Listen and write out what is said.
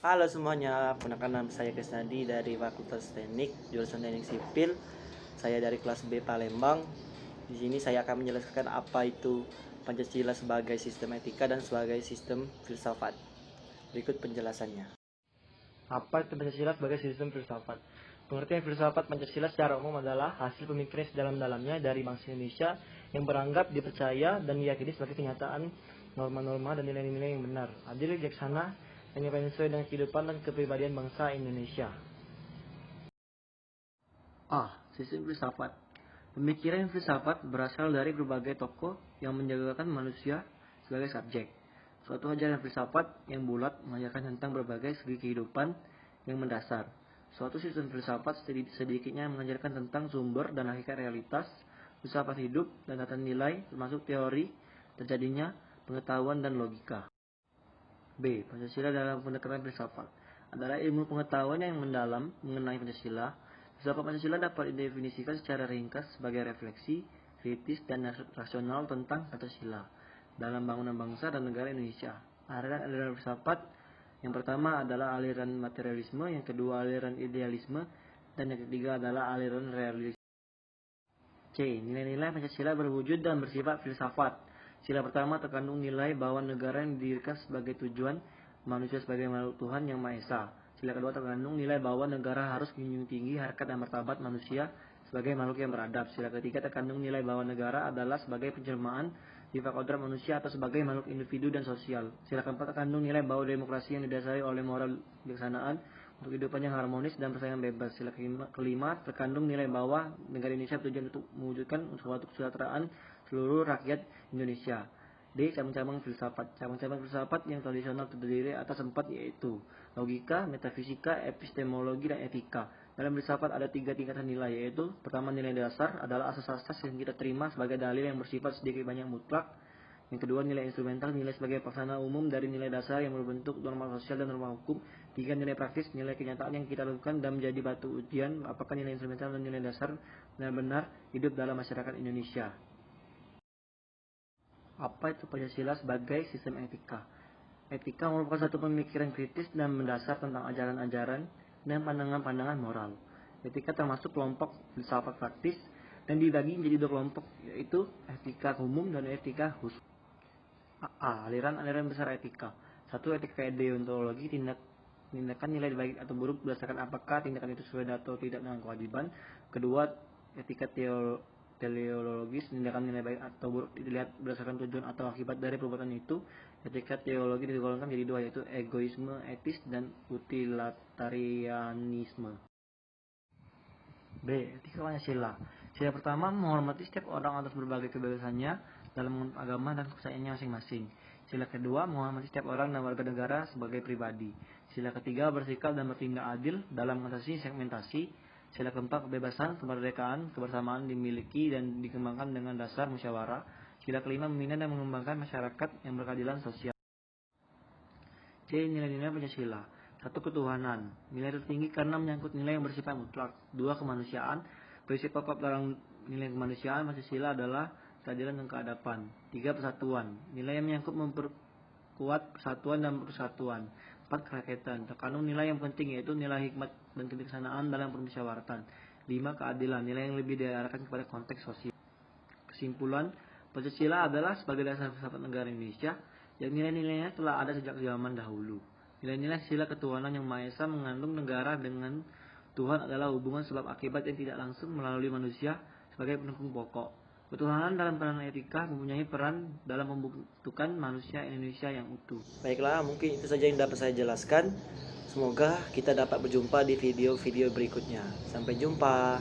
Halo semuanya, perkenalkan nama saya Krisnadi dari Fakultas Teknik, jurusan Teknik Sipil. Saya dari kelas B Palembang. Di sini saya akan menjelaskan apa itu Pancasila sebagai sistem etika dan sebagai sistem filsafat. Berikut penjelasannya. Apa itu Pancasila sebagai sistem filsafat? Pengertian filsafat Pancasila secara umum adalah hasil pemikiran sedalam-dalamnya dari bangsa Indonesia yang beranggap, dipercaya, dan diyakini sebagai kenyataan norma-norma dan nilai-nilai yang benar, adil, bijaksana, dan yang sesuai dengan kehidupan dan kepribadian bangsa Indonesia. Sistem filsafat. Pemikiran filsafat berasal dari berbagai tokoh yang menjadikan manusia sebagai subjek. Suatu ajaran filsafat yang bulat mengajarkan tentang berbagai segi kehidupan yang mendasar. Suatu sistem filsafat sedikitnya mengajarkan tentang sumber dan hakikat realitas, filsafat hidup, dan tata nilai, termasuk teori terjadinya pengetahuan dan logika. B. Pancasila dalam pendekatan filsafat adalah ilmu pengetahuan yang mendalam mengenai Pancasila. Filsafat Pancasila dapat didefinisikan secara ringkas sebagai refleksi, kritis, dan rasional tentang Pancasila dalam bangunan bangsa dan negara Indonesia. Aliran filsafat yang pertama adalah aliran materialisme, yang kedua aliran idealisme, dan yang ketiga adalah aliran realisme. C. Nilai-nilai Pancasila berwujud dan bersifat filsafat. Sila pertama terkandung nilai bahwa negara yang didirikan sebagai tujuan manusia sebagai makhluk Tuhan yang Maha Esa. Sila kedua terkandung nilai bahwa negara harus menjunjung tinggi harkat dan martabat manusia sebagai makhluk yang beradab. Sila ketiga terkandung nilai bahwa negara adalah sebagai penjelmaan sifat kodrat manusia atau sebagai makhluk individu dan sosial. Sila keempat terkandung nilai bahwa demokrasi yang didasari oleh moral kebijaksanaan untuk kehidupan yang harmonis dan persaingan bebas. Sila kelima terkandung nilai bahwa negara Indonesia bertujuan untuk mewujudkan suatu kesejahteraan seluruh rakyat Indonesia. D. Cabang-cabang filsafat. Cabang-cabang filsafat yang tradisional terdiri atas 4, yaitu logika, metafisika, epistemologi, dan etika. Dalam filsafat ada 3 tingkatan nilai, yaitu pertama nilai dasar adalah asas-asas yang kita terima sebagai dalil yang bersifat sedikit banyak mutlak. Yang kedua nilai instrumental, nilai sebagai pelaksana umum dari nilai dasar yang berbentuk norma sosial dan norma hukum. 3. Nilai praktis, nilai kenyataan yang kita lakukan dan menjadi batu ujian apakah nilai instrumental dan nilai dasar benar-benar hidup dalam masyarakat Indonesia. Apa itu Pancasila sebagai sistem etika? Etika merupakan satu pemikiran kritis dan mendasar tentang ajaran-ajaran dan pandangan-pandangan moral. Etika termasuk kelompok filsafat praktis dan dibagi menjadi 2 kelompok, yaitu etika umum dan etika khusus. Aliran-aliran besar etika. 1. Etika deontologi, tindakan nilai baik atau buruk berdasarkan apakah tindakan itu sesuai atau tidak dengan kewajiban. Kedua, etika teleologis, tindakan nilai baik atau buruk dilihat berdasarkan tujuan atau akibat dari perbuatan itu. Etika teologi digolongkan menjadi 2, yaitu egoisme etis dan utilitarianisme. B. Etika Pancasila. Sila pertama menghormati setiap orang atas berbagai kebebasannya dalam agama dan kepercayaannya masing-masing. Sila kedua menghormati setiap orang dan warga negara sebagai pribadi. Sila ketiga bersikap dan bertindak adil dalam mengatasi segmentasi. Sila keempat kebebasan, kemerdekaan, kebersamaan dimiliki dan dikembangkan dengan dasar musyawarah. Sila kelima membina dan mengembangkan masyarakat yang berkeadilan sosial. C. Nilai-nilai Pancasila. 1. Ketuhanan. Nilai tertinggi karena menyangkut nilai yang bersifat mutlak. 2. Kemanusiaan. Prinsip pokok dalam nilai kemanusiaan Pancasila adalah keadilan dan keadapan. 3. Persatuan. Nilai yang menyangkut memperkuat persatuan dan persatuan. 4. Kerakyatan. Terkandung nilai yang penting, yaitu nilai hikmat dan kebijaksanaan dalam permusyawaratan. 5. Keadilan. Nilai yang lebih diarahkan kepada konteks sosial. Kesimpulan, Pancasila adalah sebagai dasar filsafat negara Indonesia yang nilai-nilainya telah ada sejak zaman dahulu. Nilai-nilai sila ketuhanan yang Maha Esa mengandung negara dengan Tuhan adalah hubungan sebab akibat yang tidak langsung melalui manusia sebagai pendukung pokok. Ketuhanan dalam peranan etika mempunyai peran dalam membentukkan manusia Indonesia yang utuh. Baiklah, mungkin itu saja yang dapat saya jelaskan. Semoga kita dapat berjumpa di video-video berikutnya. Sampai jumpa.